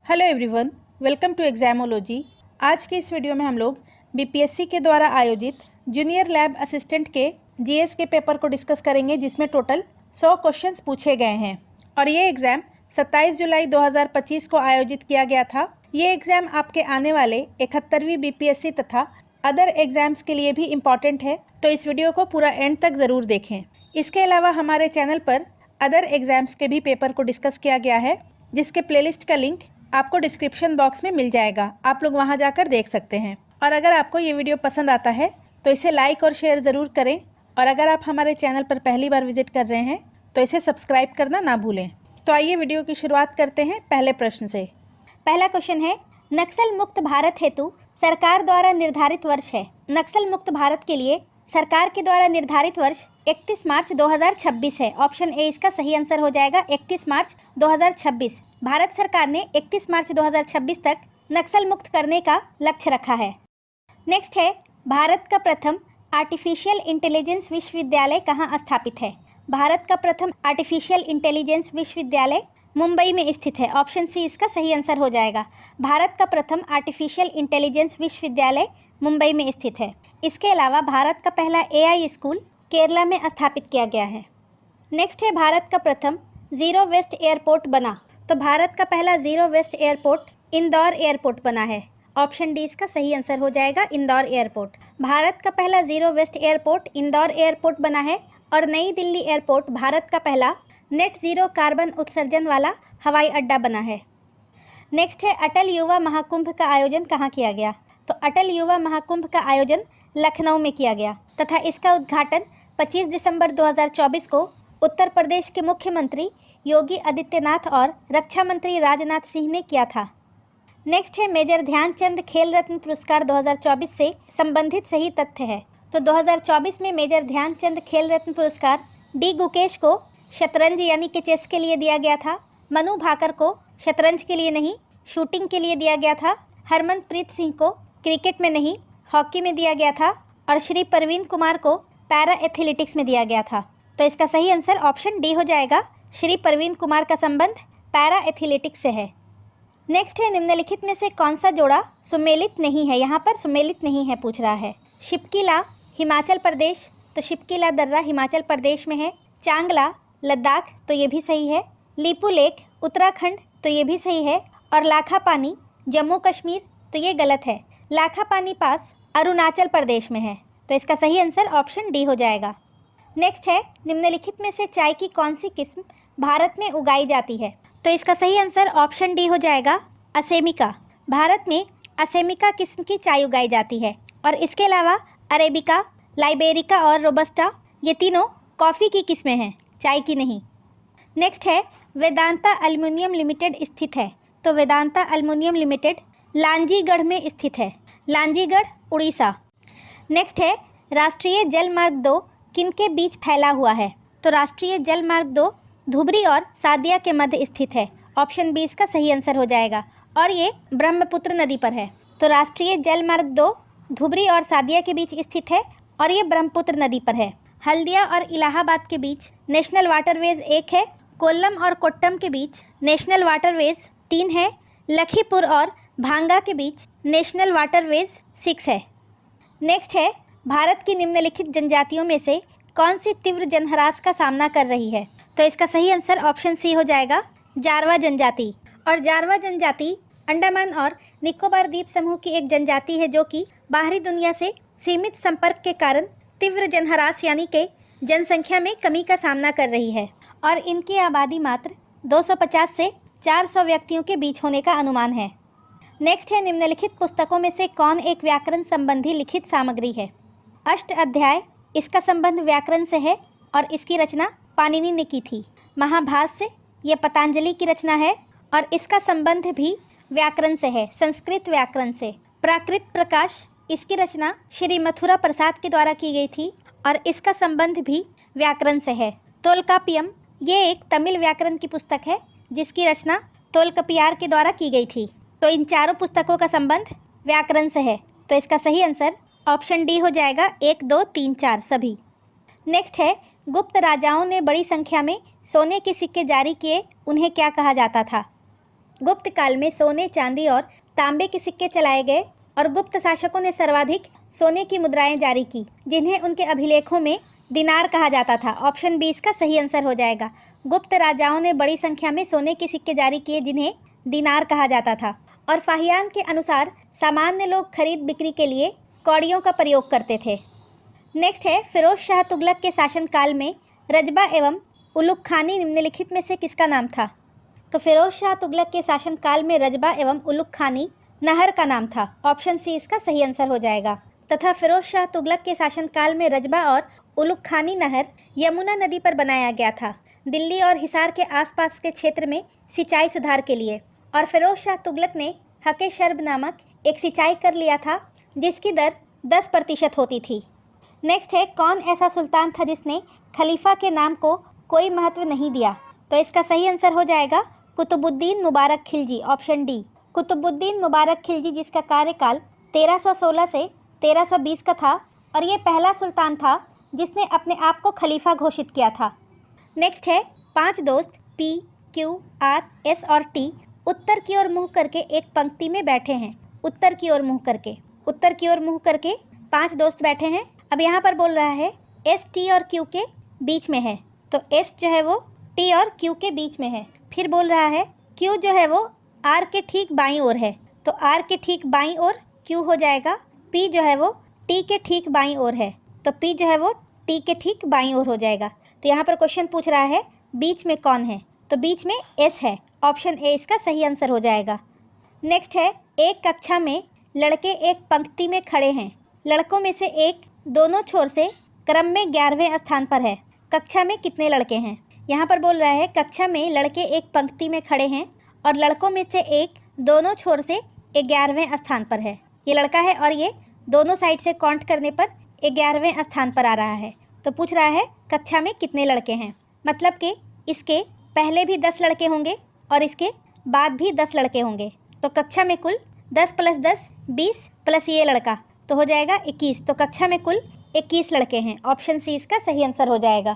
Hello everyone, welcome to Examology. आज के इस वीडियो में हम लोग बीपीएससी के द्वारा आयोजित जूनियर लैब असिस्टेंट के जीएस के पेपर को डिस्कस करेंगे, जिसमें टोटल 100 क्वेश्चंस पूछे गए हैं और ये एग्ज़ाम 27 जुलाई 2025 को आयोजित किया गया था। ये एग्ज़ाम आपके आने वाले 71वीं बीपीएससी तथा अदर एग्ज़ाम्स के लिए भी इम्पॉर्टेंट है, तो इस वीडियो को पूरा एंड तक ज़रूर देखें। इसके अलावा हमारे चैनल पर अदर एग्ज़ाम्स के भी पेपर को डिस्कस किया गया है, जिसके प्लेलिस्ट का लिंक आपको डिस्क्रिप्शन बॉक्स में मिल जाएगा। आप लोग वहां जाकर देख सकते हैं। और अगर आपको ये वीडियो पसंद आता है तो इसे लाइक और शेयर ज़रूर करें, और अगर आप हमारे चैनल पर पहली बार विजिट कर रहे हैं तो इसे सब्सक्राइब करना ना भूलें। तो आइए वीडियो की शुरुआत करते हैं पहले प्रश्न से। पहला क्वेश्चन है, नक्सल मुक्त भारत हेतु सरकार द्वारा निर्धारित वर्ष है। नक्सल मुक्त भारत के लिए सरकार के द्वारा निर्धारित वर्ष 31 मार्च 2026 है। ऑप्शन ए इसका सही आंसर हो जाएगा, 31 मार्च 2026। भारत सरकार ने 31 मार्च 2026 तक नक्सल मुक्त करने का लक्ष्य रखा है। नेक्स्ट है, भारत का प्रथम आर्टिफिशियल इंटेलिजेंस विश्वविद्यालय कहाँ स्थापित है। भारत का प्रथम आर्टिफिशियल इंटेलिजेंस विश्वविद्यालय मुंबई में स्थित है। ऑप्शन सी इसका सही आंसर हो जाएगा। भारत का प्रथम आर्टिफिशियल इंटेलिजेंस विश्वविद्यालय मुंबई में स्थित है। इसके अलावा भारत का पहला एआई स्कूल केरला में स्थापित किया गया है। नेक्स्ट है, भारत का प्रथम जीरो वेस्ट एयरपोर्ट बना। तो भारत का पहला zero waste airport Indore airport बना है। ऑप्शन डी इसका सही आंसर हो जाएगा, इंदौर एयरपोर्ट। भारत का पहला zero waste airport Indore airport बना है और नई दिल्ली एयरपोर्ट भारत का पहला नेट जीरो कार्बन उत्सर्जन वाला हवाई अड्डा बना है। नेक्स्ट है, अटल युवा महाकुंभ का आयोजन कहाँ किया गया। तो अटल युवा महाकुंभ का आयोजन लखनऊ में किया गया तथा इसका उद्घाटन 25 दिसंबर 2024 को उत्तर प्रदेश के मुख्यमंत्री योगी आदित्यनाथ और रक्षा मंत्री राजनाथ सिंह ने किया था। नेक्स्ट है, मेजर ध्यानचंद खेल रत्न पुरस्कार 2024 से संबंधित सही तथ्य है। तो 2024 में मेजर ध्यानचंद खेल रत्न पुरस्कार डी गुकेश को शतरंज यानी कि चेस के लिए दिया गया था। मनु भाकर को शतरंज के लिए नहीं, शूटिंग के लिए दिया गया था। हरमनप्रीत सिंह को क्रिकेट में नहीं, हॉकी में दिया गया था। और श्री परवीन कुमार को पैरा एथलेटिक्स में दिया गया था। तो इसका सही आंसर ऑप्शन डी हो जाएगा। श्री परवीन कुमार का संबंध पैरा एथलेटिक्स से है। नेक्स्ट है, निम्नलिखित में से कौन सा जोड़ा सुमेलित नहीं है। यहाँ पर सुमेलित नहीं है पूछ रहा है। शिपकीला हिमाचल प्रदेश, तो शिपकीला दर्रा हिमाचल प्रदेश में है। चांगला लद्दाख, तो ये भी सही है। लीपू लेक उत्तराखंड, तो ये भी सही है। और लाखा पानी जम्मू कश्मीर, तो ये गलत है। लाखा पानी पास अरुणाचल प्रदेश में है। तो इसका सही आंसर ऑप्शन डी हो जाएगा। नेक्स्ट है, निम्नलिखित में से चाय की कौन सी किस्म भारत में उगाई जाती है। तो इसका सही आंसर ऑप्शन डी हो जाएगा, असेमिका। भारत में असेमिका किस्म की चाय उगाई जाती है। और इसके अलावा अरेबिका, लाइबेरिका और रोबस्टा, ये तीनों कॉफ़ी की किस्में हैं, चाय की नहीं। नेक्स्ट है, वेदांता एल्युमिनियम लिमिटेड स्थित है। तो वेदांता एल्युमिनियम लिमिटेड लांजीगढ़ में स्थित है, लांजीगढ़ उड़ीसा। नेक्स्ट है, राष्ट्रीय जल मार्ग 2 किनके बीच फैला हुआ है। तो राष्ट्रीय जल मार्ग 2 धुबरी और सादिया के मध्य स्थित है। ऑप्शन बी इसका सही आंसर हो जाएगा और ये ब्रह्मपुत्र नदी पर है। तो राष्ट्रीय जल मार्ग 2 धुबरी और सादिया के बीच स्थित है और ये ब्रह्मपुत्र नदी पर है। हल्दिया और इलाहाबाद के बीच नेशनल वाटरवेज 1 है। कोल्लम और कोट्टम के बीच नेशनल वाटरवेज 3 है। लखीपुर और भांगा के बीच नेशनल वाटरवेज 6 है। नेक्स्ट है, भारत की निम्नलिखित जनजातियों में से कौन सी तीव्र जनहरास का सामना कर रही है। तो इसका सही आंसर ऑप्शन सी हो जाएगा, जारवा जनजाति। और जारवा जनजाति अंडमान और निकोबार द्वीप समूह की एक जनजाति है जो कि बाहरी दुनिया से सीमित संपर्क के कारण तीव्र जनहरास यानी कि जनसंख्या में कमी का सामना कर रही है और इनकी आबादी मात्र 250 से 400 व्यक्तियों के बीच होने का अनुमान है। नेक्स्ट है, निम्नलिखित पुस्तकों में से कौन एक व्याकरण संबंधी लिखित सामग्री है। अष्ट अध्याय, इसका संबंध व्याकरण से है और इसकी रचना पाणिनि ने की थी। महाभाष्य, ये पतंजलि की रचना है और इसका संबंध भी व्याकरण से है, संस्कृत व्याकरण से। प्राकृत प्रकाश, इसकी रचना श्री मथुरा प्रसाद के द्वारा की गई थी और इसका संबंध भी व्याकरण से है। तोल्कापियम, ये एक तमिल व्याकरण की पुस्तक है जिसकी रचना तोल्कापियार के द्वारा की गई थी। तो इन चारों पुस्तकों का संबंध व्याकरण से है। तो इसका सही आंसर ऑप्शन डी हो जाएगा, 1, 2, 3, 4 सभी। नेक्स्ट है, गुप्त राजाओं ने बड़ी संख्या में सोने के सिक्के जारी किए, उन्हें क्या कहा जाता था। गुप्त काल में सोने, चांदी और तांबे के सिक्के चलाए गए और गुप्त शासकों ने सर्वाधिक सोने की मुद्राएं जारी की, जिन्हें उनके अभिलेखों में दिनार कहा जाता था। ऑप्शन बी इसका सही आंसर हो जाएगा। गुप्त राजाओं ने बड़ी संख्या में सोने के सिक्के जारी किए, जिन्हें दिनार कहा जाता था। और फाहियान के अनुसार सामान्य लोग खरीद बिक्री के लिए कौड़ियों का प्रयोग करते थे। नेक्स्ट है, फिरोज शाह तुगलक के शासनकाल में रजबा एवं उलुग खानी निम्नलिखित में से किसका नाम था? तो फिरोज शाह तुगलक के शासनकाल में रजबा एवं उलुग खानी नहर का नाम था। ऑप्शन सी इसका सही आंसर हो जाएगा। तथा फिरोज शाह तुगलक के शासनकाल में रजबा और उलुग खानी नहर यमुना नदी पर बनाया गया था, दिल्ली और हिसार के आसपास के क्षेत्र में सिंचाई सुधार के लिए। और फिरोज शाह तुगलक ने हके शर्ब नामक एक सिंचाई कर लिया था, जिसकी दर 10% होती थी। नेक्स्ट है, कौन ऐसा सुल्तान था जिसने खलीफा के नाम को कोई महत्व नहीं दिया? तो इसका सही आंसर हो जाएगा कुतुबुद्दीन मुबारक खिलजी। ऑप्शन डी, कुतुबुद्दीन मुबारक खिलजी, जिसका कार्यकाल 1316 से 1320 का था और ये पहला सुल्तान था जिसने अपने आप को खलीफा घोषित किया था। नेक्स्ट है, 5 दोस्त P, Q, R, S और T उत्तर की ओर मुंह करके एक पंक्ति में बैठे हैं। उत्तर की ओर मुंह करके 5 दोस्त बैठे हैं। अब यहाँ पर बोल रहा है S, T और Q के बीच में है, तो S जो है वो T और Q के बीच में है। फिर बोल रहा है Q जो है वो R के ठीक बाईं ओर है, तो R के ठीक बाईं ओर Q हो जाएगा। P जो है वो T के ठीक बाईं ओर है, तो P जो है वो T के ठीक बाईं ओर हो जाएगा। तो यहाँ पर क्वेश्चन पूछ रहा है बीच में कौन है, तो बीच में S है। ऑप्शन ए इसका सही आंसर हो जाएगा। नेक्स्ट है, एक कक्षा में लड़के एक पंक्ति में खड़े हैं। लड़कों में से एक दोनों छोर से क्रम में 11वें स्थान पर है। कक्षा में कितने लड़के हैं? यहाँ पर बोल रहा है कक्षा में लड़के एक पंक्ति में खड़े हैं और लड़कों में से एक दोनों छोर से 11वें स्थान पर है। ये लड़का है और ये दोनों साइड से काउंट करने पर 11वें स्थान पर आ रहा है। तो पूछ रहा है कक्षा में कितने लड़के हैं, मतलब कि इसके पहले भी 10 लड़के होंगे और इसके बाद भी 10 लड़के होंगे। तो कक्षा में कुल 10 + 10 20 प्लस ये लड़का तो हो जाएगा 21। तो कक्षा में कुल 21 लड़के हैं। ऑप्शन सी इसका सही आंसर हो जाएगा।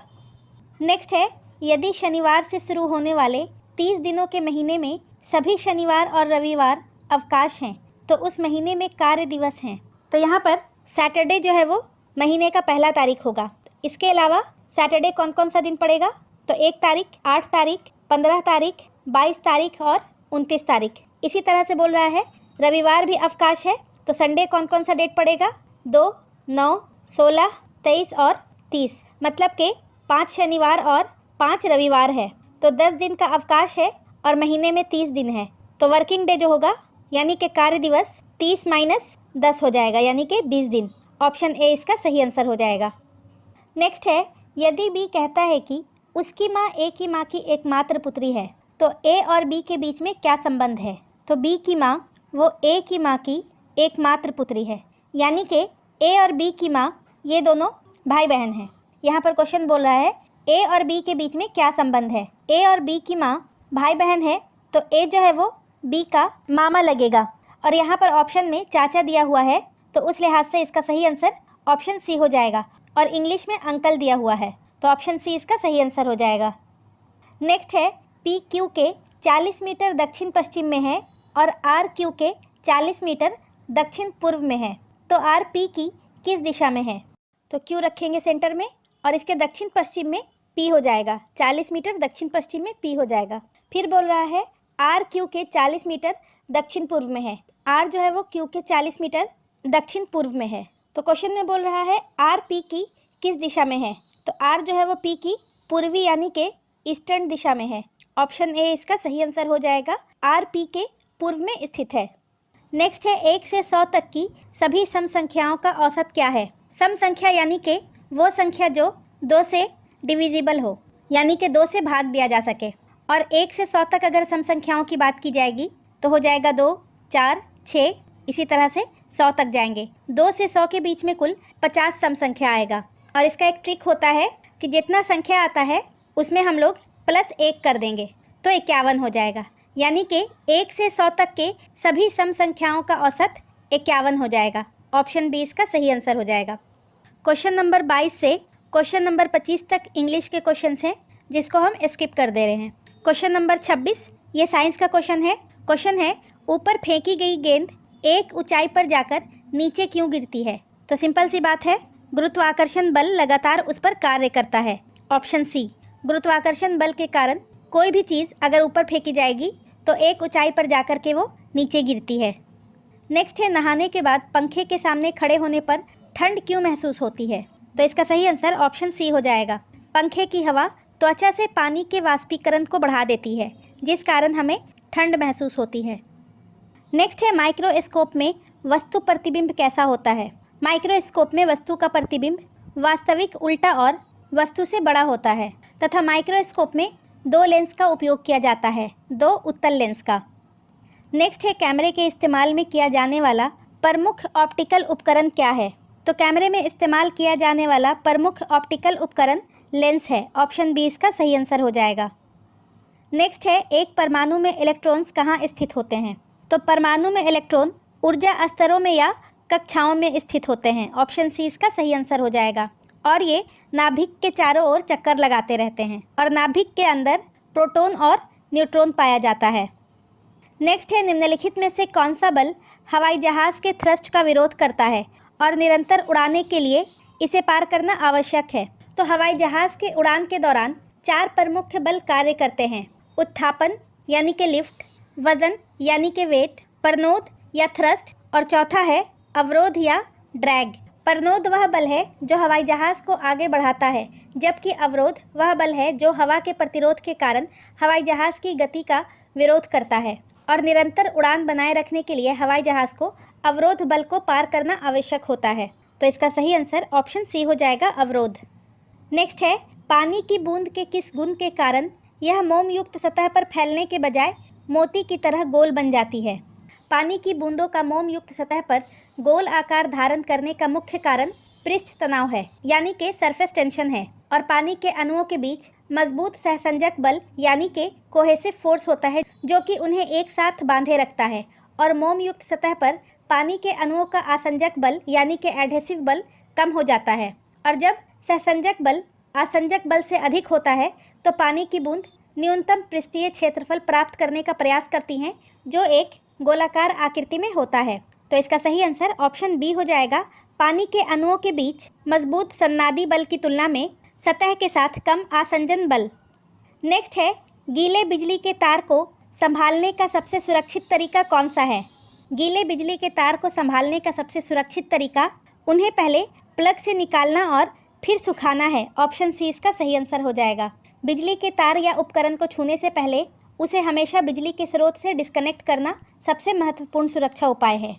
नेक्स्ट है, यदि शनिवार से शुरू होने वाले 30 दिनों के महीने में सभी शनिवार और रविवार अवकाश हैं, तो उस महीने में कार्य दिवस हैं। तो यहाँ पर सैटरडे जो है वो महीने का पहला तारीख होगा। इसके अलावा सैटरडे कौन कौन सा दिन पड़ेगा? तो 1 तारीख, 8 तारीख, 15 तारीख, 22 तारीख और 29 तारीख। इसी तरह से बोल रहा है रविवार भी अवकाश है, तो संडे कौन कौन सा डेट पड़ेगा? 2, 9, 16, 23 और 30। मतलब कि 5 शनिवार और 5 रविवार है, तो 10 दिन का अवकाश है और महीने में 30 दिन है। तो वर्किंग डे जो होगा यानी कि कार्य दिवस 30 - 10 हो जाएगा, यानी कि 20 दिन। ऑप्शन ए इसका सही आंसर हो जाएगा। नेक्स्ट है, यदि बी कहता है कि उसकी माँ ए की माँ की एकमात्र पुत्री है, तो ए और बी के बीच में क्या संबंध है? तो बी की माँ वो ए की माँ की एकमात्र पुत्री है, यानी कि ए और बी की माँ ये दोनों भाई बहन हैं। यहाँ पर क्वेश्चन बोल रहा है ए और बी के बीच में क्या संबंध है? ए और बी की माँ भाई बहन है, तो ए जो है वो बी का मामा लगेगा और यहाँ पर ऑप्शन में चाचा दिया हुआ है, तो उस लिहाज से इसका सही आंसर ऑप्शन सी हो जाएगा। और इंग्लिश में अंकल दिया हुआ है, तो ऑप्शन सी इसका सही आंसर हो जाएगा। नेक्स्ट है, पी क्यू के 40 मीटर दक्षिण पश्चिम में है और आर क्यू के 40 मीटर दक्षिण पूर्व में है, तो आर पी की किस दिशा में है? तो क्यू रखेंगे सेंटर में और इसके दक्षिण पश्चिम में पी हो जाएगा। 40 मीटर दक्षिण पश्चिम में पी हो जाएगा। फिर बोल रहा है आर क्यू के 40 मीटर दक्षिण पूर्व में है। आर जो है वो क्यू के 40 मीटर दक्षिण पूर्व में है। तो क्वेश्चन में बोल रहा है आर पी की किस दिशा में है? तो आर जो है वो पी की पूर्वी यानी कि ईस्टर्न दिशा में है। ऑप्शन ए इसका सही आंसर हो जाएगा। आर पी के पूर्व में स्थित है। नेक्स्ट है, 1 से 100 तक की सभी सम संख्याओं का औसत क्या है? सम संख्या यानी कि वो संख्या जो 2 से डिविजिबल हो, यानी कि 2 से भाग दिया जा सके। और 1 से 100 तक अगर सम संख्याओं की बात की जाएगी तो हो जाएगा 2, 4, 6, इसी तरह से 100 तक जाएंगे। 2 से 100 के बीच में कुल 50 सम संख्या आएगा। और इसका एक ट्रिक होता है कि जितना संख्या आता है उसमें हम लोग +1 कर देंगे तो 51 हो जाएगा, यानी कि 1 से 100 तक के सभी सम संख्याओं का औसत 51 हो जाएगा। ऑप्शन बी इसका सही आंसर हो जाएगा। क्वेश्चन नंबर 22 से क्वेश्चन नंबर 25 तक इंग्लिश के क्वेश्चंस हैं, जिसको हम स्किप कर दे रहे हैं। क्वेश्चन नंबर 26 ये साइंस का क्वेश्चन है। क्वेश्चन है, ऊपर फेंकी गई गेंद एक ऊंचाई पर जाकर नीचे क्यों गिरती है? तो सिंपल सी बात है, गुरुत्वाकर्षण बल लगातार उस पर कार्य करता है। ऑप्शन सी, गुरुत्वाकर्षण बल के कारण कोई भी चीज़ अगर ऊपर फेंकी जाएगी तो एक ऊंचाई पर जाकर के वो नीचे गिरती है। नेक्स्ट है, नहाने के बाद पंखे के सामने खड़े होने पर ठंड क्यों महसूस होती है? तो इसका सही आंसर ऑप्शन सी हो जाएगा। पंखे की हवा त्वचा से पानी के वाष्पीकरण को बढ़ा देती है, जिस कारण हमें ठंड महसूस होती है। नेक्स्ट है, माइक्रोस्कोप में वस्तु प्रतिबिंब कैसा होता है? माइक्रोस्कोप में वस्तु का प्रतिबिंब वास्तविक उल्टा और वस्तु से बड़ा होता है तथा माइक्रोस्कोप में 2 लेंस का उपयोग किया जाता है, 2 उत्तल लेंस का। नेक्स्ट है, कैमरे के इस्तेमाल में किया जाने वाला प्रमुख ऑप्टिकल उपकरण क्या है? तो कैमरे में इस्तेमाल किया जाने वाला प्रमुख ऑप्टिकल उपकरण लेंस है। ऑप्शन बी इसका सही आंसर हो जाएगा। नेक्स्ट है, एक परमाणु में इलेक्ट्रॉन्स कहाँ स्थित होते हैं? तो परमाणु में इलेक्ट्रॉन ऊर्जा स्तरों में या कक्षाओं में स्थित होते हैं। ऑप्शन सी इसका सही आंसर हो जाएगा। और ये नाभिक के चारों ओर चक्कर लगाते रहते हैं और नाभिक के अंदर प्रोटॉन और न्यूट्रॉन पाया जाता है। नेक्स्ट है, निम्नलिखित में से कौन सा बल हवाई जहाज़ के थ्रस्ट का विरोध करता है और निरंतर उड़ाने के लिए इसे पार करना आवश्यक है? तो हवाई जहाज़ के उड़ान के दौरान 4 प्रमुख बल कार्य करते हैं। उत्थापन यानी कि लिफ्ट, वजन यानी कि वेट, प्रनोद या थ्रस्ट, और चौथा है अवरोध या ड्रैग। प्रनोद वह बल है जो हवाई जहाज़ को आगे बढ़ाता है, जबकि अवरोध वह बल है जो हवा के प्रतिरोध के कारण हवाई जहाज़ की गति का विरोध करता है। और निरंतर उड़ान बनाए रखने के लिए हवाई जहाज़ को अवरोध बल को पार करना आवश्यक होता है। तो इसका सही आंसर ऑप्शन सी हो जाएगा, अवरोध। नेक्स्ट है, पानी की बूंद के किस गुण के कारण यह मोम युक्त सतह पर फैलने के बजाय मोती की तरह गोल बन जाती है? पानी की बूंदों का मोम युक्त सतह पर गोल आकार धारण करने का मुख्य कारण पृष्ठ तनाव है, यानी कि सरफेस टेंशन है, और पानी के अणुओं के बीच मजबूत सहसंजक बल यानी कि कोहेसिव फोर्स होता है, जो कि उन्हें एक साथ बांधे रखता है। और मोम युक्त सतह पर पानी के अणुओं का आसंजक बल यानी कि एडहेसिव बल कम हो जाता है, और जब सहसंजक बल आसंजक बल से अधिक होता है तो पानी की बूंद न्यूनतम पृष्ठीय क्षेत्रफल प्राप्त करने का प्रयास करती हैं, जो एक गोलाकार आकृति में होता है। तो इसका सही आंसर ऑप्शन बी हो जाएगा। पानी के अणुओं के बीच मजबूत सन्नादी बल की तुलना में सतह के साथ कम आसंजन बल। नेक्स्ट है, गीले बिजली के तार को संभालने का सबसे सुरक्षित तरीका कौन सा है? गीले बिजली के तार को संभालने का सबसे सुरक्षित तरीका उन्हें पहले प्लग से निकालना और फिर सुखाना है। ऑप्शन सी इसका सही आंसर हो जाएगा। बिजली के तार या उपकरण को छूने से पहले उसे हमेशा बिजली के स्रोत से डिस्कनेक्ट करना सबसे महत्वपूर्ण सुरक्षा उपाय है।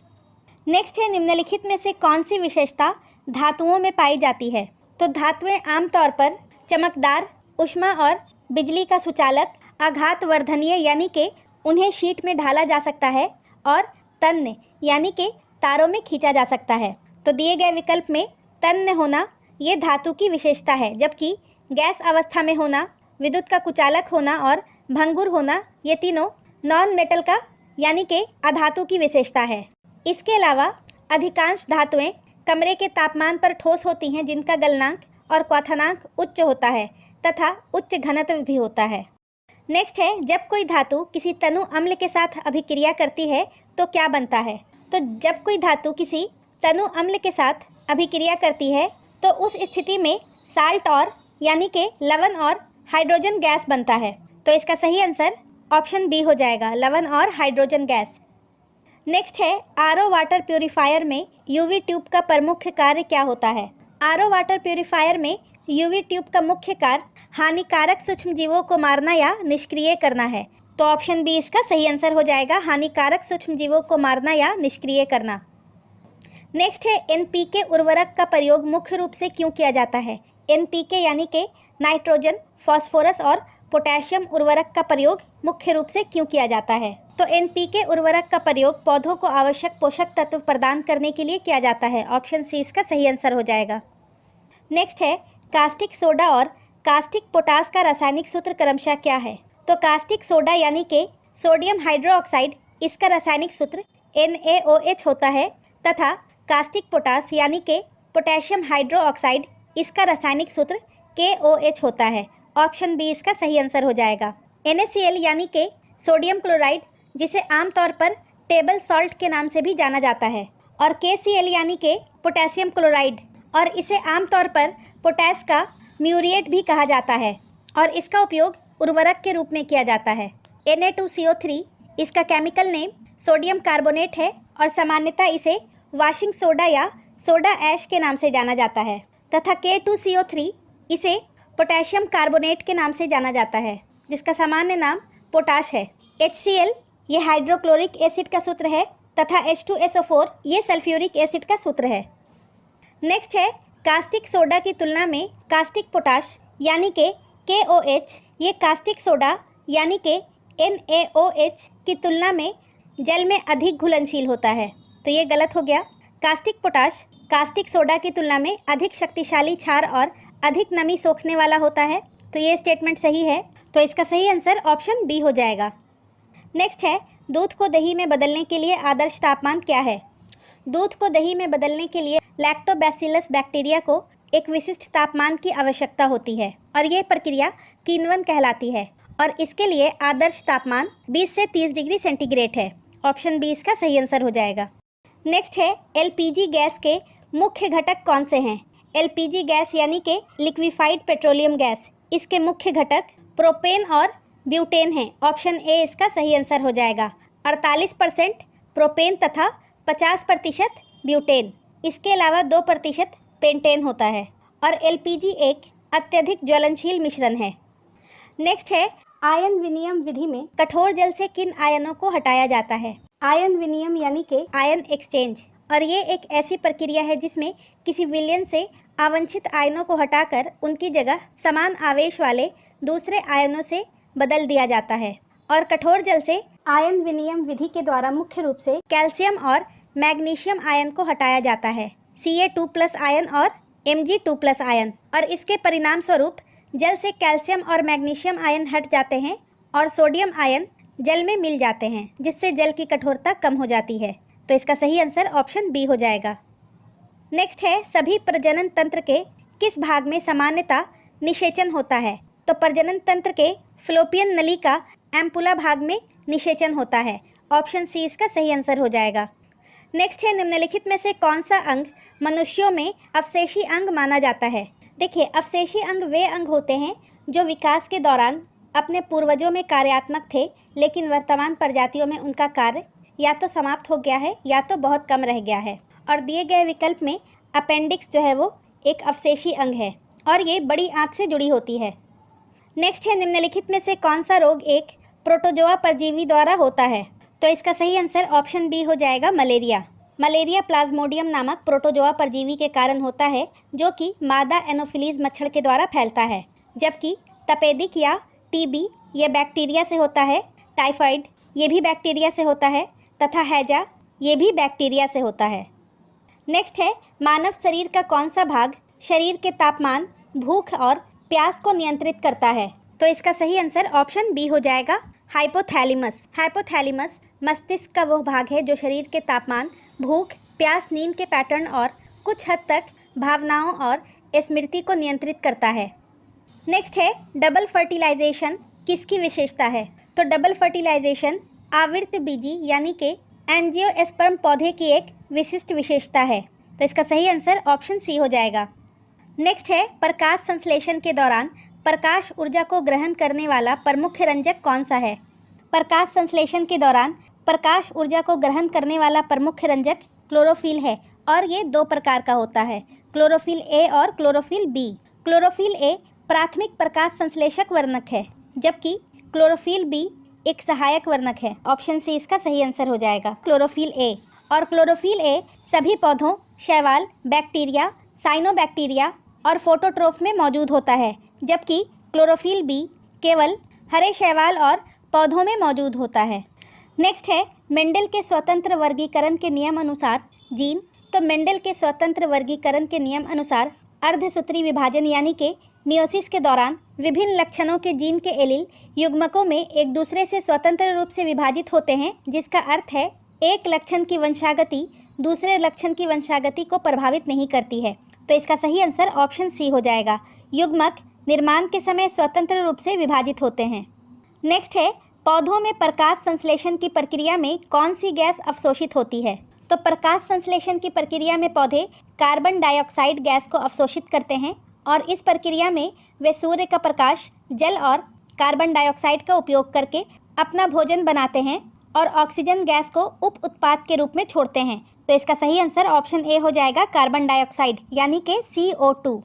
नेक्स्ट है, निम्नलिखित में से कौन सी विशेषता धातुओं में पाई जाती है? तो धातुएं आमतौर पर चमकदार, ऊष्मा और बिजली का सुचालक, आघात वर्धनीय यानी कि उन्हें शीट में ढाला जा सकता है, और तन्य यानी कि तारों में खींचा जा सकता है। तो दिए गए विकल्प में तन्य होना ये धातु की विशेषता है, जबकि गैस अवस्था में होना, विद्युत का कुचालक होना और भंगुर होना ये तीनों नॉन मेटल का यानी कि अधातु की विशेषता है। इसके अलावा अधिकांश धातुएं कमरे के तापमान पर ठोस होती हैं, जिनका गलनांक और क्वथनांक उच्च होता है तथा उच्च घनत्व भी होता है। नेक्स्ट है, जब कोई धातु किसी तनु अम्ल के साथ अभिक्रिया करती है तो क्या बनता है? तो जब कोई धातु किसी तनु अम्ल के साथ अभिक्रिया करती है तो उस स्थिति में साल्ट और यानी कि लवण और हाइड्रोजन गैस बनता है। तो इसका सही आंसर ऑप्शन बी हो जाएगा, लवण और हाइड्रोजन गैस। नेक्स्ट है, आरओ वाटर प्यूरिफायर में यूवी ट्यूब का प्रमुख कार्य क्या होता है? आरओ वाटर प्यूरिफायर में यूवी ट्यूब का मुख्य कार्य हानिकारक सूक्ष्मजीवों को मारना या निष्क्रिय करना है। तो ऑप्शन बी इसका सही आंसर हो जाएगा, हानिकारक सूक्ष्मजीवों को मारना या निष्क्रिय करना। नेक्स्ट है, एनपीके उर्वरक का प्रयोग मुख्य रूप से क्यों किया जाता है? एनपीके यानी कि नाइट्रोजन, फास्फोरस और पोटेशियम उर्वरक का प्रयोग मुख्य रूप से क्यों किया जाता है? तो एनपीके उर्वरक का प्रयोग पौधों को आवश्यक पोषक तत्व प्रदान करने के लिए किया जाता है। ऑप्शन सी इसका सही आंसर हो जाएगा। नेक्स्ट है, कास्टिक सोडा और कास्टिक पोटास का रासायनिक सूत्र क्रमशः क्या है? तो कास्टिक सोडा यानी कि सोडियम हाइड्रोक्साइड, इसका रासायनिक सूत्र NaOH होता है, तथा कास्टिक पोटास यानी कि पोटेशियम हाइड्रोक्साइड, इसका रासायनिक सूत्र KOH होता है। ऑप्शन बी इसका सही आंसर हो जाएगा। NaCl यानी कि सोडियम क्लोराइड, जिसे आमतौर पर टेबल सॉल्ट के नाम से भी जाना जाता है, और KCl यानी कि पोटेशियम क्लोराइड, और इसे आमतौर पर पोटैश का म्यूरिएट भी कहा जाता है और इसका उपयोग उर्वरक के रूप में किया जाता है। Na2CO3 इसका केमिकल नेम सोडियम कार्बोनेट है और सामान्यतः इसे वॉशिंग सोडा या सोडा ऐश के नाम से जाना जाता है, तथा K2CO3 इसे पोटेशियम कार्बोनेट के नाम से जाना जाता है, जिसका सामान्य नाम पोटाश है। HCl ये हाइड्रोक्लोरिक एसिड का सूत्र है तथा H2SO4 ये सल्फ्यूरिक एसिड का सूत्र है। नेक्स्ट है कास्टिक सोडा की तुलना में कास्टिक पोटाश यानी कि KOH ये कास्टिक सोडा यानी कि NaOH की तुलना में जल में अधिक घुलनशील होता है। तो ये गलत हो गया। कास्टिक पोटाश कास्टिक सोडा की तुलना में अधिक शक्तिशाली क्षार और अधिक नमी सोखने वाला होता है। तो ये स्टेटमेंट सही है। तो इसका सही आंसर ऑप्शन बी हो जाएगा। नेक्स्ट है दूध को दही में बदलने के लिए आदर्श तापमान क्या है। दूध को दही में बदलने के लिए लैक्टोबैसिलस बैक्टीरिया को एक विशिष्ट तापमान की आवश्यकता होती है और यह प्रक्रिया किण्वन कहलाती है और इसके लिए आदर्श तापमान 20 से 30 डिग्री सेंटीग्रेड है। ऑप्शन बी इसका सही आंसर हो जाएगा। नेक्स्ट है LPG गैस के मुख्य घटक कौन से हैं। LPG गैस यानी कि लिक्विफाइड पेट्रोलियम गैस, इसके मुख्य घटक प्रोपेन और ब्यूटेन हैं। ऑप्शन ए इसका सही आंसर हो जाएगा। 48% प्रोपेन तथा 50% ब्यूटेन, इसके अलावा 2% पेंटेन होता है और LPG एक अत्यधिक ज्वलनशील मिश्रण है। नेक्स्ट है आयन विनिमय विधि में कठोर जल से किन आयनों को हटाया जाता है। आयन विनिमय यानी कि आयन एक्सचेंज, और ये एक ऐसी प्रक्रिया है जिसमें किसी विलयन से आवांछित आयनों को हटाकर उनकी जगह समान आवेश वाले दूसरे आयनों से बदल दिया जाता है। और कठोर जल से आयन विनिमय विधि के द्वारा मुख्य रूप से कैल्शियम और मैग्नीशियम आयन को हटाया जाता है, Ca2+ आयन और Mg2+ आयन, और इसके परिणाम स्वरूप जल से कैल्शियम और मैग्नीशियम आयन हट जाते हैं और सोडियम आयन जल में मिल जाते हैं, जिससे जल की कठोरता कम हो जाती है। तो इसका सही आंसर ऑप्शन बी हो जाएगा। नेक्स्ट है सभी प्रजनन तंत्र के किस भाग में सामान्यतः निषेचन होता है। तो प्रजनन तंत्र के फ्लोपियन नली का एम्पुला भाग में निषेचन होता है। ऑप्शन सी इसका सही आंसर हो जाएगा। नेक्स्ट है निम्नलिखित में से कौन सा अंग मनुष्यों में अवशेषी अंग माना जाता है। देखिए, अवशेषी अंग वे अंग होते हैं जो विकास के दौरान अपने पूर्वजों में कार्यात्मक थे, लेकिन वर्तमान प्रजातियों में उनका कार्य या तो समाप्त हो गया है या तो बहुत कम रह गया है। और दिए गए विकल्प में अपेंडिक्स जो है वो एक अवशेषी अंग है और ये बड़ी आंत से जुड़ी होती है। नेक्स्ट है निम्नलिखित में से कौन सा रोग एक प्रोटोजोआ परजीवी द्वारा होता है। तो इसका सही आंसर ऑप्शन बी हो जाएगा, मलेरिया। मलेरिया प्लाज्मोडियम नामक प्रोटोजोआ परजीवी के कारण होता है, जो कि मादा एनोफिलीज मच्छर के द्वारा फैलता है, जबकि तपेदिक या टीबी ये बैक्टीरिया से होता है, टाइफाइड ये भी बैक्टीरिया से होता है तथा हैजा ये भी बैक्टीरिया से होता है। नेक्स्ट है मानव शरीर का कौन सा भाग शरीर के तापमान, भूख और प्यास को नियंत्रित करता है। तो इसका सही आंसर ऑप्शन बी हो जाएगा, हाइपोथैलेमस। हाइपोथैलेमस मस्तिष्क का वो भाग है जो शरीर के तापमान, भूख, प्यास, नींद के पैटर्न और कुछ हद तक भावनाओं और स्मृति को नियंत्रित करता है। नेक्स्ट है डबल फर्टिलाइजेशन किसकी विशेषता है। तो डबल फर्टिलाइजेशन आवृतबीजी यानी कि एंजियोस्पर्म पौधे की एक विशिष्ट विशेषता है। तो इसका सही आंसर ऑप्शन सी हो जाएगा। नेक्स्ट है प्रकाश संश्लेषण के दौरान प्रकाश ऊर्जा को ग्रहण करने वाला प्रमुख रंजक कौन सा है। प्रकाश संश्लेषण के दौरान प्रकाश ऊर्जा को ग्रहण करने वाला प्रमुख रंजक क्लोरोफिल है और ये 2 प्रकार का होता है, क्लोरोफिल ए और क्लोरोफिल बी। क्लोरोफिल ए प्राथमिक प्रकाश संश्लेषक वर्णक है, जबकि क्लोरोफिल बी एक सहायक वर्णक है। ऑप्शन सी इसका सही आंसर हो जाएगा, क्लोरोफिल ए। और क्लोरोफिल ए सभी पौधों, शैवाल, बैक्टीरिया, साइनोबैक्टीरिया और फोटोट्रोफ में मौजूद होता है, जबकि क्लोरोफिल बी केवल हरे शैवाल और पौधों में मौजूद होता है। नेक्स्ट है मेंडल के स्वतंत्र वर्गीकरण के नियम अनुसार जीन। तो मेंडल के स्वतंत्र वर्गीकरण के नियम अनुसार अर्धसूत्री विभाजन यानी कि मियोसिस के दौरान विभिन्न लक्षणों के जीन के एलील युग्मकों में एक दूसरे से स्वतंत्र रूप से विभाजित होते हैं, जिसका अर्थ है एक लक्षण की वंशागति दूसरे लक्षण की वंशागति को प्रभावित नहीं करती है। तो इसका सही आंसर ऑप्शन सी हो जाएगा, युग्मक निर्माण के समय स्वतंत्र रूप से विभाजित होते हैं। नेक्स्ट है पौधों में प्रकाश संश्लेषण की प्रक्रिया में कौन सी गैस अवशोषित होती है? तो प्रकाश संश्लेषण की प्रक्रिया में पौधे कार्बन डाइऑक्साइड गैस को अवशोषित करते हैं और इस प्रक्रिया में वे सूर्य का प्रकाश, जल और कार्बन डाइऑक्साइड का उपयोग करके अपना भोजन बनाते हैं और ऑक्सीजन गैस को उप उत्पाद के रूप में छोड़ते हैं। तो इसका सही आंसर ऑप्शन ए हो जाएगा, कार्बन डाइऑक्साइड यानी कि CO2।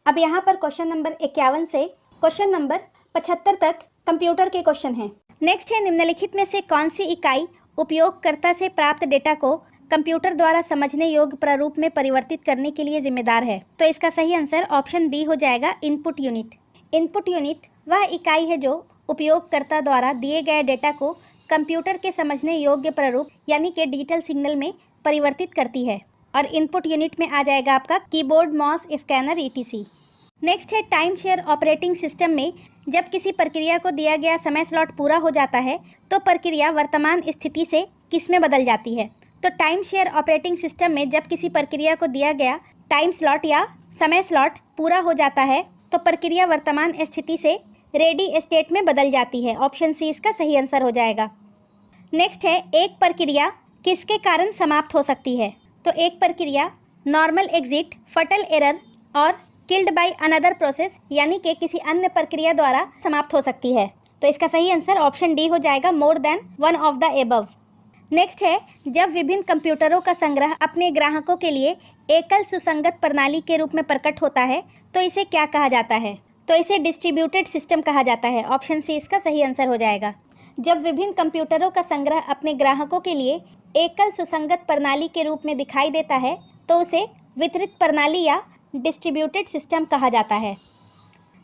अब यहाँ पर क्वेश्चन नंबर 51 से क्वेश्चन नंबर 75 तक कंप्यूटर के क्वेश्चन हैं। नेक्स्ट है, निम्नलिखित में से कौन सी इकाई उपयोगकर्ता से प्राप्त डेटा को कंप्यूटर द्वारा समझने योग्य प्रारूप में परिवर्तित करने के लिए जिम्मेदार है? तो इसका सही आंसर ऑप्शन बी हो जाएगा, इनपुट यूनिट। इनपुट यूनिट वह इकाई है जो उपयोगकर्ता द्वारा दिए गए डेटा को कंप्यूटर के समझने योग्य प्रारूप यानी कि डिजिटल सिग्नल में परिवर्तित करती है और इनपुट यूनिट में आ जाएगा आपका keyboard, mouse, scanner ETC। Next है, टाइम शेयर ऑपरेटिंग सिस्टम में जब किसी प्रक्रिया को दिया गया समय स्लॉट पूरा हो जाता है तो प्रक्रिया वर्तमान स्थिति से किस में बदल जाती है? तो टाइम शेयर ऑपरेटिंग सिस्टम में जब किसी प्रक्रिया को दिया गया टाइम स्लॉट या समय स्लॉट पूरा हो जाता है तो प्रक्रिया वर्तमान स्थिति से रेडी स्टेट में बदल जाती है। ऑप्शन सी इसका सही आंसर हो जाएगा। नेक्स्ट है, एक प्रक्रिया किसके कारण समाप्त हो सकती है? तो एक प्रक्रिया नॉर्मल एग्जिट, फटल एरर और किल्ड बाय अनदर प्रोसेस यानी कि किसी अन्य प्रक्रिया द्वारा समाप्त हो सकती है। तो इसका सही आंसर ऑप्शन डी हो जाएगा, more than one of the above. Next है, जब विभिन्न कंप्यूटरों का संग्रह अपने ग्राहकों के लिए एकल सुसंगत प्रणाली के रूप में प्रकट होता है तो इसे क्या कहा जाता है? तो इसे डिस्ट्रीब्यूटेड सिस्टम कहा जाता है। ऑप्शन सी इसका सही आंसर हो जाएगा। जब विभिन्न कंप्यूटरों का संग्रह अपने ग्राहकों के लिए एकल सुसंगत प्रणाली के रूप में दिखाई देता है तो उसे वितरित प्रणाली या डिस्ट्रीब्यूटेड सिस्टम कहा जाता है।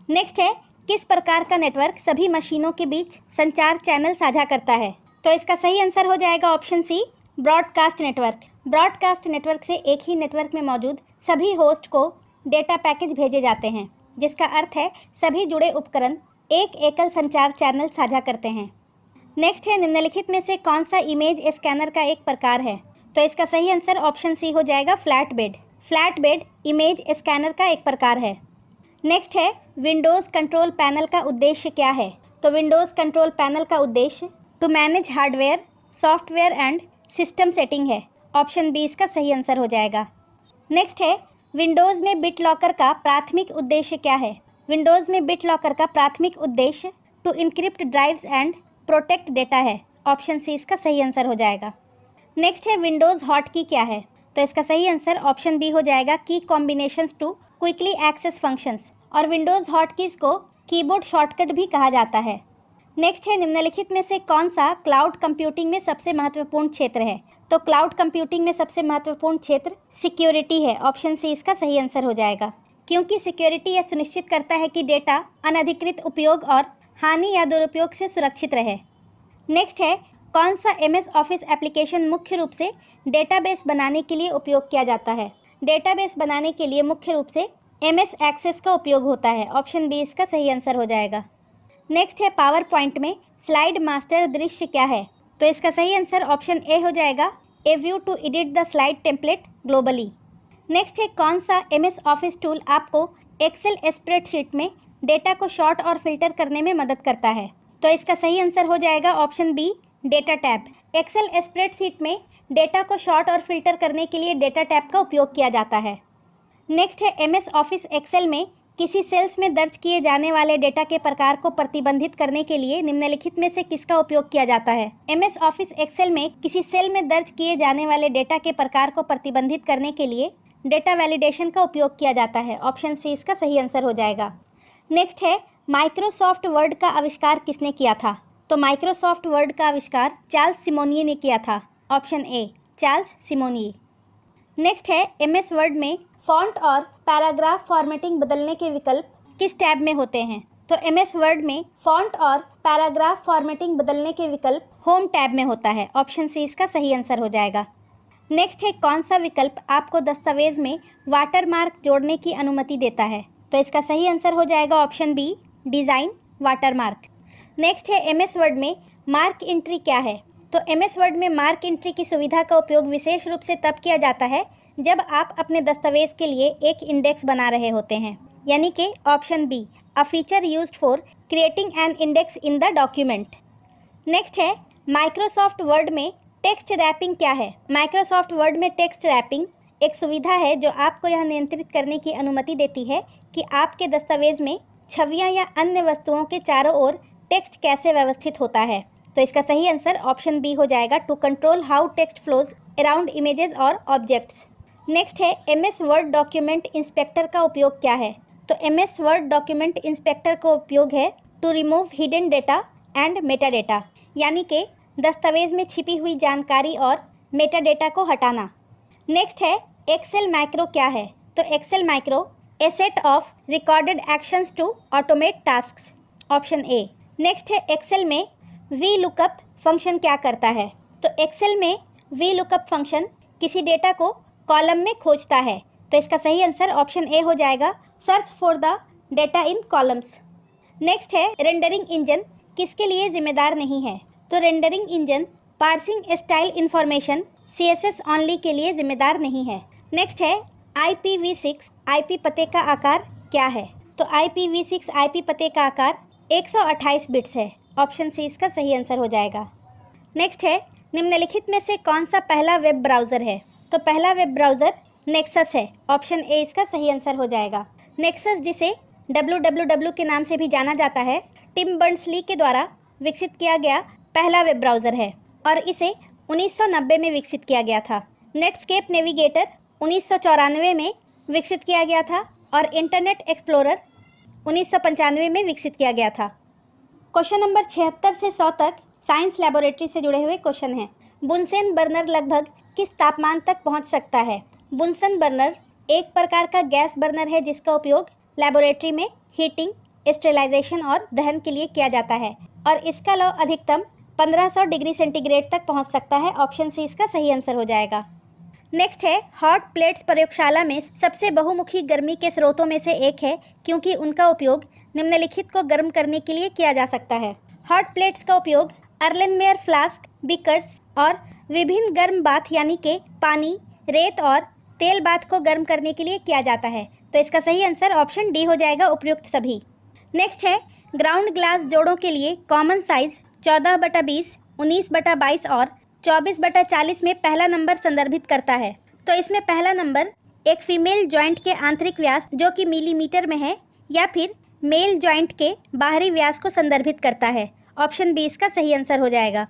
नेक्स्ट है, किस प्रकार का नेटवर्क सभी मशीनों के बीच संचार चैनल साझा करता है? तो इसका सही आंसर हो जाएगा option C, broadcast network. Broadcast network से एक ही नेटवर्क में मौजूद सभी होस्ट को डेटा पैकेज भेजे जाते हैं, जिसका अर्थ है सभी जुड़े उपकरण एक एकल संचार चैनल साझा करते हैं। नेक्स्ट है, निम्नलिखित में से कौन सा इमेज स्कैनर का एक प्रकार है? तो इसका सही आंसर ऑप्शन सी हो जाएगा, flat bed. Flat bed image scanner का एक प्रकार है। नेक्स्ट है, विंडोज़ कंट्रोल पैनल का उद्देश्य क्या है? तो विंडोज़ कंट्रोल पैनल का उद्देश्य to manage hardware, software and system setting है। ऑप्शन बी इसका सही आंसर हो जाएगा। नेक्स्ट है, विंडोज़ में बिट लॉकर का प्राथमिक उद्देश्य क्या है? विंडोज़ में बिट लॉकर का प्राथमिक उद्देश्य to encrypt drives and protect data है। ऑप्शन सी इसका सही आंसर हो जाएगा। नेक्स्ट है, विंडोज़ हॉटकी क्या है? तो इसका सही आंसर ऑप्शन बी हो जाएगा, key combinations to quickly access functions. और विंडोज़ हॉटकीज़ को कीबोर्ड शॉर्टकट भी कहा जाता है। नेक्स्ट है, निम्नलिखित में से कौन सा क्लाउड कंप्यूटिंग में सबसे महत्वपूर्ण क्षेत्र है? तो क्लाउड कंप्यूटिंग में सबसे महत्वपूर्ण क्षेत्र सिक्योरिटी है। ऑप्शन सी इसका सही आंसर हो जाएगा, क्योंकि सिक्योरिटी यह सुनिश्चित करता है कि डेटा अनधिकृत उपयोग और हानि या दुरुपयोग से सुरक्षित रहे। नेक्स्ट है, कौन सा MS ऑफिस एप्लीकेशन मुख्य रूप से डेटाबेस बनाने के लिए उपयोग किया जाता है? डेटाबेस बनाने के लिए मुख्य रूप से MS एक्सेस का उपयोग होता है। ऑप्शन बी इसका सही आंसर हो जाएगा। नेक्स्ट है, पावर पॉइंट में स्लाइड मास्टर दृश्य क्या है? तो इसका सही आंसर ऑप्शन ए हो जाएगा, a view to edit the slide template globally. Next है, कौन सा MS ऑफिस टूल आपको एक्सेल स्प्रेडशीट में डेटा को शॉर्ट और फिल्टर करने में मदद करता है? तो इसका सही आंसर हो जाएगा option B, data tab. Excel spreadsheet में डेटा को शॉर्ट और फिल्टर करने के लिए डेटा टैब का उपयोग किया जाता है। नेक्स्ट है, MS ऑफिस एक्सेल में किसी सेल्स में दर्ज किए जाने वाले डेटा के प्रकार को प्रतिबंधित करने के लिए निम्नलिखित में से किसका उपयोग किया जाता है? MS ऑफिस एक्सेल में किसी सेल में दर्ज किए जाने वाले डेटा के प्रकार को प्रतिबंधित करने के लिए डेटा वैलिडेशन का उपयोग किया जाता है। ऑप्शन सी इसका सही आंसर हो जाएगा। नेक्स्ट है, माइक्रोसॉफ्ट वर्ड का आविष्कार किसने किया था? तो माइक्रोसॉफ्ट वर्ड का आविष्कार चार्ल्स सिमोनिये ने किया था। Option A, Charles Simonyi. Next है, MS वर्ड में फॉन्ट और पैराग्राफ फॉर्मेटिंग बदलने के विकल्प किस टैब में होते हैं? तो MS वर्ड में फॉन्ट और पैराग्राफ फॉर्मेटिंग बदलने के विकल्प होम टैब में होता है। ऑप्शन सी इसका सही आंसर हो जाएगा। नेक्स्ट है, कौन सा विकल्प आपको दस्तावेज में वाटरमार्क जोड़ने की अनुमति देता है? तो इसका सही आंसर हो जाएगा option B, design watermark. Next है, MS वर्ड में मार्क एंट्री क्या है? तो MS वर्ड में मार्क एंट्री की सुविधा का उपयोग विशेष रूप से तब किया जाता है जब आप अपने दस्तावेज के लिए एक इंडेक्स बना रहे होते हैं, यानी कि option B, a feature used for creating an index in the document. Next है माइक्रोसॉफ्ट वर्ड में टेक्स्ट रैपिंग क्या है। माइक्रोसॉफ्ट वर्ड में टेक्स्ट रैपिंग एक सुविधा है जो आपको यह नियंत्रित करने की अनुमति देती है कि आपके दस्तावेज में छवियां या अन्य वस्तुओं के चारों ओर टेक्स्ट कैसे व्यवस्थित होता है। तो इसका सही आंसर ऑप्शन बी हो जाएगा, to control how text flows around images और ऑब्जेक्ट्स। नेक्स्ट है एमएस वर्ड डॉक्यूमेंट इंस्पेक्टर का उपयोग क्या है। तो एमएस वर्ड डॉक्यूमेंट इंस्पेक्टर का उपयोग है to remove hidden data and metadata, यानी कि दस्तावेज में छिपी हुई जानकारी और मेटा डेटा को हटाना। नेक्स्ट है एक्सेल मैक्रो क्या है। तो Excel macro a set of recorded actions to automate tasks, option A. Next है एक्सेल में वी लुकअप फंक्शन क्या करता है। तो एक्सेल में वी लुकअप फंक्शन किसी डेटा को कॉलम में खोजता है। तो इसका सही आंसर ऑप्शन ए हो जाएगा, search for the data in columns. Next है रेंडरिंग इंजन किसके लिए जिम्मेदार नहीं है। तो rendering engine parsing style information CSS only के लिए जिम्मेदार नहीं है। नेक्स्ट है IPv6 IP पते का आकार क्या है। तो IPv6 IP पते का आकार 128 बिट्स है, ऑप्शन सी इसका सही आंसर हो जाएगा। नेक्स्ट है निम्नलिखित में से कौन सा पहला वेब ब्राउज़र है। तो पहला वेब ब्राउज़र नेक्सस है, ऑप्शन ए इसका सही आंसर हो जाएगा। नेक्सस जिसे www के नाम से भी जाना जाता है, टिम बर्नर्स-ली के द्वारा विकसित किया गया पहला वेब ब्राउज़र है और इसे 1990 में विकसित किया गया था। नेटस्केप नेविगेटर 1994 में विकसित किया गया था और इंटरनेट एक्सप्लोरर 1995 में विकसित किया गया था। क्वेश्चन नंबर 76 से 100 तक साइंस लैबोरेटरी से जुड़े हुए क्वेश्चन हैं। बुनसेन बर्नर लगभग किस तापमान तक पहुंच सकता है। बुनसेन बर्नर एक प्रकार का गैस बर्नर है जिसका उपयोग लैबोरेटरी में हीटिंग, स्टेरिलाइजेशन और दहन के लिए किया जाता है और इसका लौ अधिकतम 1500 डिग्री सेंटीग्रेड तक पहुंच सकता है, ऑप्शन सी इसका सही आंसर हो जाएगा। नेक्स्ट है हॉट प्लेट्स प्रयोगशाला में सबसे बहुमुखी गर्मी के स्रोतों में से एक है क्योंकि उनका उपयोग निम्नलिखित को गर्म करने के लिए किया जा सकता है। हॉट प्लेट्स का उपयोग अर्लेनमेयर फ्लास्क, बीकर्स और विभिन्न गर्म बाथ यानी कि पानी, रेत और तेल बाथ को गर्म करने के लिए किया जाता है। तो इसका सही आंसर ऑप्शन डी हो जाएगा, उपयुक्त सभी। नेक्स्ट है ग्राउंड ग्लास जोड़ों के लिए कॉमन साइज 14/20, 19/22 और 24/40 में पहला नंबर संदर्भित करता है। तो इसमें पहला नंबर एक फीमेल जॉइंट के आंतरिक व्यास जो कि मिलीमीटर में है या फिर मेल जॉइंट के बाहरी व्यास को संदर्भित करता है, ऑप्शन बी इसका सही आंसर हो जाएगा।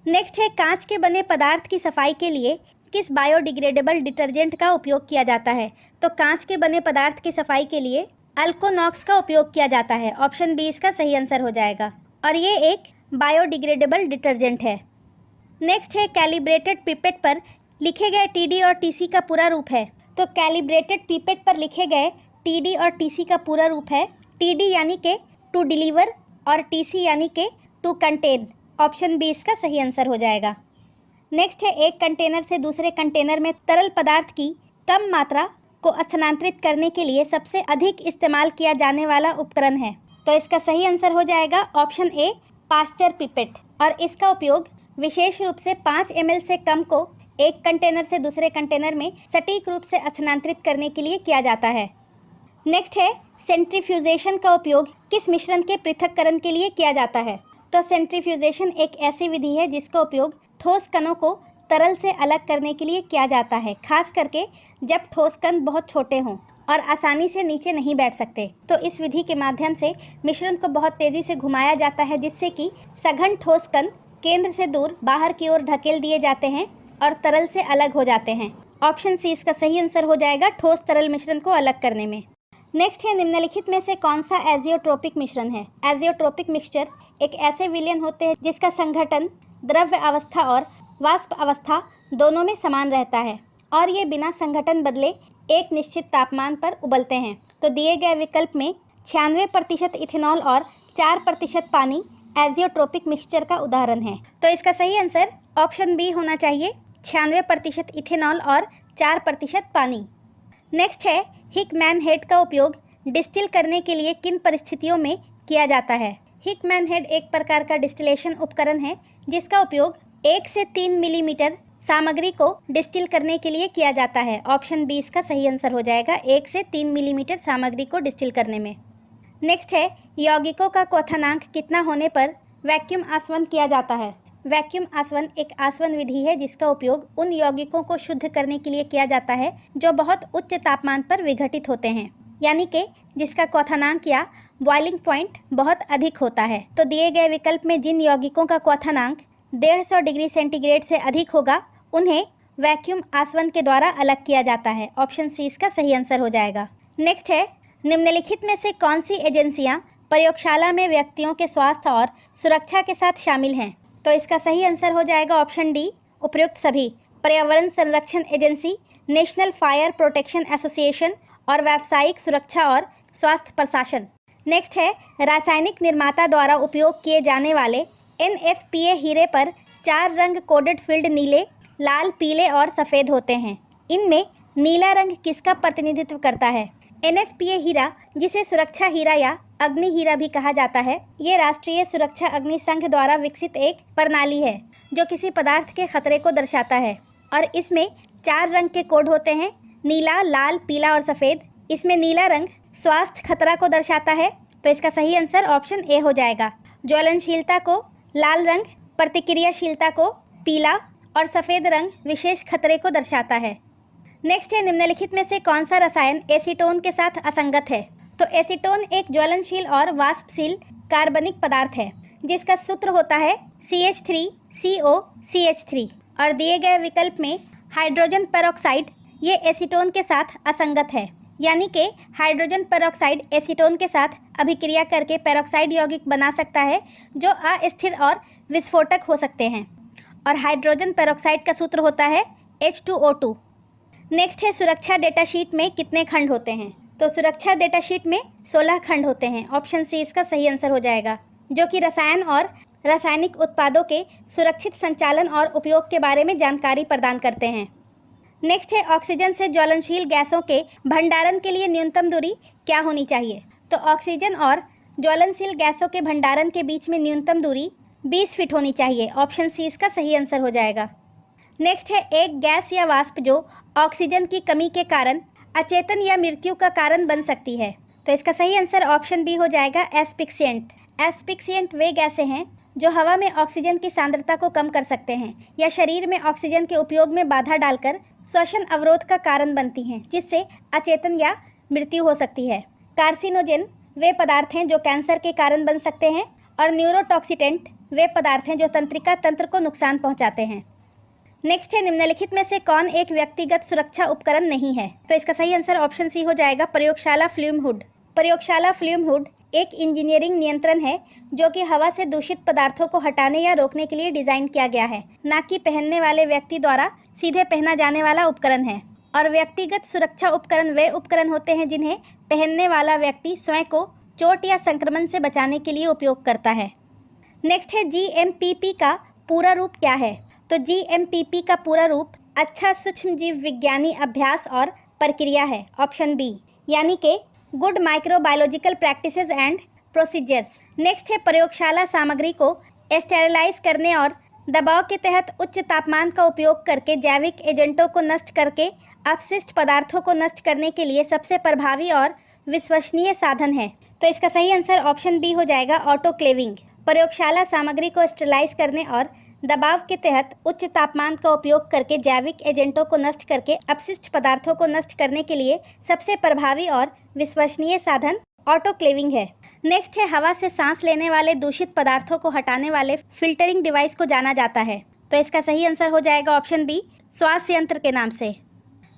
नेक्स्ट है कांच के बने पदार्थ की सफाई के लिए किस बायोडिग्रेडेबल डिटर्जेंट का उपयोग किया जाता है। तो कांच के बने पदार्थ की सफाई के लिए अल्कोनॉक्स का उपयोग किया जाता है, ऑप्शन बी इसका सही आंसर हो जाएगा और ये एक बायोडिग्रेडेबल डिटर्जेंट है। नेक्स्ट है कैलिब्रेटेड पिपेट पर लिखे गए TD और TC का पूरा रूप है। तो कैलिब्रेटेड पिपेट पर लिखे गए TD और TC का पूरा रूप है TD यानी कि टू डिलीवर और TC यानी कि टू कंटेन, ऑप्शन बी इसका सही आंसर हो जाएगा। नेक्स्ट है एक कंटेनर से दूसरे कंटेनर में तरल पदार्थ की कम मात्रा को स्थानांतरित करने के लिए सबसे अधिक इस्तेमाल किया जाने वाला उपकरण है। तो इसका सही आंसर हो जाएगा ऑप्शन ए, पास्चर पिपेट, और इसका उपयोग विशेष रूप से 5 ml से कम को एक कंटेनर से दूसरे कंटेनर में सटीक रूप से स्थानांतरित करने के लिए किया जाता है। नेक्स्ट है सेंट्रीफ्यूजेशन का उपयोग किस मिश्रण के पृथक्करण के लिए किया जाता है। तो सेंट्रीफ्यूजेशन एक ऐसी विधि है जिसका उपयोग ठोस कणों को तरल से अलग करने के लिए किया जाता है, खास करके जब ठोस कण बहुत छोटे हों और आसानी से नीचे नहीं बैठ सकते। तो इस विधि के माध्यम से मिश्रण को बहुत तेज़ी से घुमाया जाता है जिससे कि सघन ठोस कण केंद्र से दूर बाहर की ओर ढकेल दिए जाते हैं और तरल से अलग हो जाते हैं, ऑप्शन सी इसका सही आंसर हो जाएगा ठोस तरल मिश्रण को अलग करने में। नेक्स्ट है निम्नलिखित में से कौन सा एजियोट्रोपिक मिश्रण है। एजियोट्रोपिक मिक्सचर एक ऐसे विलयन होते हैं जिसका संघटन द्रव्य अवस्था और वाष्प अवस्था दोनों में समान रहता है और ये बिना संघटन बदले एक निश्चित तापमान पर उबलते हैं। तो दिए गए विकल्प में 96% इथेनॉल और 4% पानी एजियोट्रोपिक मिक्सचर का उदाहरण है। तो इसका सही आंसर ऑप्शन बी होना चाहिए, 96% इथेनॉल और 4% पानी। नेक्स्ट है हिकमैन हेड का उपयोग डिस्टिल करने के लिए किन परिस्थितियों में किया जाता है। हिकमैन हेड एक प्रकार का डिस्टिलेशन उपकरण है जिसका उपयोग 1 से 3 मिलीमीटर सामग्री को डिस्टिल करने के लिए किया जाता है, ऑप्शन बी इसका सही आंसर हो जाएगा, 1 से 3 मिलीमीटर सामग्री को डिस्टिल करने में। नेक्स्ट है यौगिकों का क्वथनांक कितना होने पर वैक्यूम आसवन किया जाता है। वैक्यूम आसवन एक आसवन विधि है जिसका उपयोग उन यौगिकों को शुद्ध करने के लिए किया जाता है जो बहुत उच्च तापमान पर विघटित होते हैं, यानी कि जिसका क्वथनांक या बॉइलिंग पॉइंट बहुत अधिक होता है। तो दिए गए विकल्प में जिन यौगिकों का क्वथनांक 150 डिग्री सेंटीग्रेड से अधिक होगा उन्हें वैक्यूम आसवन के द्वारा अलग किया जाता है। ऑप्शन सी इसका सही आंसर हो जाएगा। नेक्स्ट है, निम्नलिखित में से कौन सी एजेंसियां प्रयोगशाला में व्यक्तियों के स्वास्थ्य और सुरक्षा के साथ शामिल हैं? तो इसका सही आंसर हो जाएगा ऑप्शन डी, उपयुक्त सभी। पर्यावरण संरक्षण agency, national fire protection association और व्यावसायिक सुरक्षा और स्वास्थ्य प्रशासन। नेक्स्ट है, रासायनिक निर्माता द्वारा उपयोग किए जाने वाले NFPA हीरे पर 4 रंग कोडेड फील्ड नीले, लाल, पीले और सफ़ेद होते हैं। इनमें नीला रंग किसका प्रतिनिधित्व करता है? NFPA हीरा, जिसे सुरक्षा हीरा या अग्नि हीरा भी कहा जाता है, ये राष्ट्रीय सुरक्षा अग्नि संघ द्वारा विकसित एक प्रणाली है जो किसी पदार्थ के खतरे को दर्शाता है और इसमें 4 रंग के कोड होते हैं, नीला, लाल, पीला और सफ़ेद। इसमें नीला रंग स्वास्थ्य खतरा को दर्शाता है, तो इसका सही आंसर ऑप्शन ए हो जाएगा। ज्वलनशीलता को लाल रंग, प्रतिक्रियाशीलता को पीला और सफ़ेद रंग विशेष खतरे को दर्शाता है। नेक्स्ट है, निम्नलिखित में से कौन सा रसायन एसीटोन के साथ असंगत है? तो एसीटोन एक ज्वलनशील और वाष्पशील कार्बनिक पदार्थ है जिसका सूत्र होता है CH3COCH3 और दिए गए विकल्प में हाइड्रोजन पेरोक्साइड ये एसीटोन के साथ असंगत है, यानी कि हाइड्रोजन पेरोक्साइड एसीटोन के साथ अभिक्रिया करके पेरोक्साइड यौगिक बना सकता है जो अस्थिर और विस्फोटक हो सकते हैं और हाइड्रोजन पेरोक्साइड का सूत्र होता है H2O2। नेक्स्ट है, सुरक्षा डेटा शीट में कितने खंड होते हैं? तो सुरक्षा डेटा शीट में 16 खंड होते हैं। ऑप्शन सी इसका सही आंसर हो जाएगा, जो कि रसायन और रासायनिक उत्पादों के सुरक्षित संचालन और उपयोग के बारे में जानकारी प्रदान करते हैं। नेक्स्ट है, ऑक्सीजन से ज्वलनशील गैसों के भंडारण के लिए न्यूनतम दूरी क्या होनी चाहिए? तो ऑक्सीजन और ज्वलनशील गैसों के भंडारण के बीच में न्यूनतम दूरी 20 फीट होनी चाहिए। ऑप्शन सी इसका सही आंसर हो जाएगा। नेक्स्ट है, एक गैस या वाष्प जो ऑक्सीजन की कमी के कारण अचेतन या मृत्यु का कारण बन सकती है, तो इसका सही आंसर ऑप्शन बी हो जाएगा, एस्फिक्सिएंट। एस्फिक्सिएंट वे गैसें हैं जो हवा में ऑक्सीजन की सांद्रता को कम कर सकते हैं या शरीर में ऑक्सीजन के उपयोग में बाधा डालकर श्वसन अवरोध का कारण बनती हैं, जिससे अचेतन या मृत्यु हो सकती है। कार्सिनोजेन वे पदार्थ हैं जो कैंसर के कारण बन सकते हैं और न्यूरोटॉक्सिटेंट वे पदार्थ हैं जो तंत्रिका तंत्र को नुकसान पहुंचाते हैं। नेक्स्ट है, निम्नलिखित में से कौन एक व्यक्तिगत सुरक्षा उपकरण नहीं है? तो इसका सही आंसर ऑप्शन सी हो जाएगा, प्रयोगशाला फ्ल्यूम हुड। प्रयोगशाला फ्ल्यूम हुड एक इंजीनियरिंग नियंत्रण है जो कि हवा से दूषित पदार्थों को हटाने या रोकने के लिए डिजाइन किया गया है, ना कि पहनने वाले व्यक्ति द्वारा सीधे पहना जाने वाला उपकरण है। और व्यक्तिगत सुरक्षा उपकरण वे उपकरण होते हैं जिन्हें पहनने वाला व्यक्ति स्वयं को चोट या संक्रमण से बचाने के लिए उपयोग करता है। नेक्स्ट है, GMPP का पूरा रूप क्या है? तो GMPP का पूरा रूप अच्छा सूक्ष्म जीव विज्ञानी अभ्यास और प्रक्रिया है। ऑप्शन बी, यानी कि good microbiological practices and procedures. Next है, प्रयोगशाला सामग्री को स्टेरिलाइज करने और दबाव के तहत उच्च तापमान का उपयोग करके जैविक एजेंटों को नष्ट करके अपशिष्ट पदार्थों को नष्ट करने के लिए सबसे प्रभावी और विश्वसनीय साधन है। तो इसका सही आंसर ऑप्शन बी हो जाएगा, ऑटोक्लेविंग। प्रयोगशाला सामग्री को स्टेरिलाइज करने और दबाव के तहत उच्च तापमान का उपयोग करके जैविक एजेंटों को नष्ट करके अपशिष्ट पदार्थों को नष्ट करने के लिए सबसे प्रभावी और विश्वसनीय साधन ऑटोक्लेविंग है। नेक्स्ट है, हवा से सांस लेने वाले दूषित पदार्थों को हटाने वाले फिल्टरिंग डिवाइस को जाना जाता है। तो इसका सही आंसर हो जाएगा ऑप्शन बी, श्वास यंत्र के नाम से।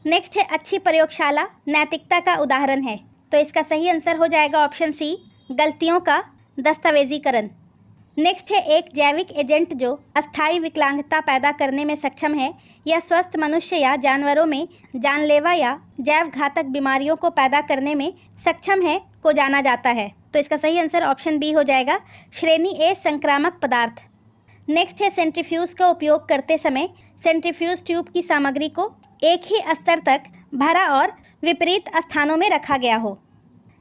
नेक्स्ट है, अच्छी प्रयोगशाला नैतिकता का उदाहरण है। तो इसका सही आंसर हो जाएगा ऑप्शन सी, गलतियों का दस्तावेजीकरण। नेक्स्ट है, एक जैविक एजेंट जो अस्थायी विकलांगता पैदा करने में सक्षम है या स्वस्थ मनुष्य या जानवरों में जानलेवा या जैव घातक बीमारियों को पैदा करने में सक्षम है को जाना जाता है। तो इसका सही आंसर ऑप्शन बी हो जाएगा, श्रेणी ए संक्रामक पदार्थ। नेक्स्ट है, सेंट्रीफ्यूज का उपयोग करते समय सेंट्रीफ्यूज ट्यूब की सामग्री को एक ही स्तर तक भरा और विपरीत स्थानों में रखा गया हो।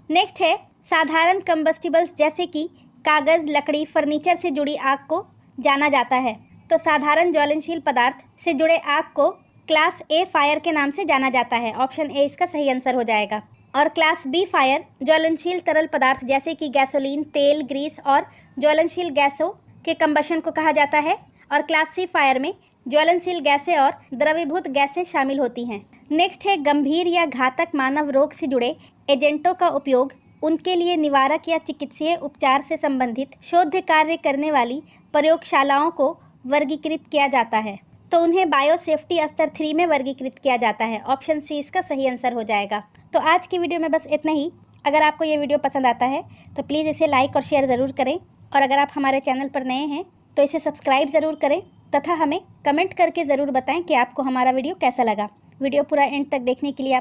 नेक्स्ट है, साधारण कंबस्टिबल्स जैसे कि कागज़, लकड़ी, फर्नीचर से जुड़ी आग को जाना जाता है। तो साधारण ज्वलनशील पदार्थ से जुड़े आग को क्लास ए फायर के नाम से जाना जाता है। ऑप्शन ए इसका सही आंसर हो जाएगा। और क्लास बी फायर ज्वलनशील तरल पदार्थ जैसे कि गैसोलीन, तेल, ग्रीस और ज्वलनशील गैसों के कंबशन को कहा जाता है। और क्लास सी फायर में ज्वलनशील गैसें और द्रवीभूत गैसें शामिल होती हैं। नेक्स्ट है गंभीर या घातक मानव रोग से जुड़े एजेंटों का उपयोग उनके लिए निवारक या चिकित्सीय उपचार से संबंधित शोध कार्य करने वाली प्रयोगशालाओं को वर्गीकृत किया जाता है, तो उन्हें बायो सेफ्टी स्तर 3 में वर्गीकृत किया जाता है। ऑप्शन सी इसका सही आंसर हो जाएगा। तो आज की वीडियो में बस इतना ही। अगर आपको ये वीडियो पसंद आता है तो प्लीज़ इसे लाइक और शेयर ज़रूर करें, और अगर आप हमारे चैनल पर नए हैं तो इसे सब्सक्राइब ज़रूर करें तथा हमें कमेंट करके ज़रूर बताएं कि आपको हमारा वीडियो कैसा लगा। वीडियो पूरा एंड तक देखने के लिए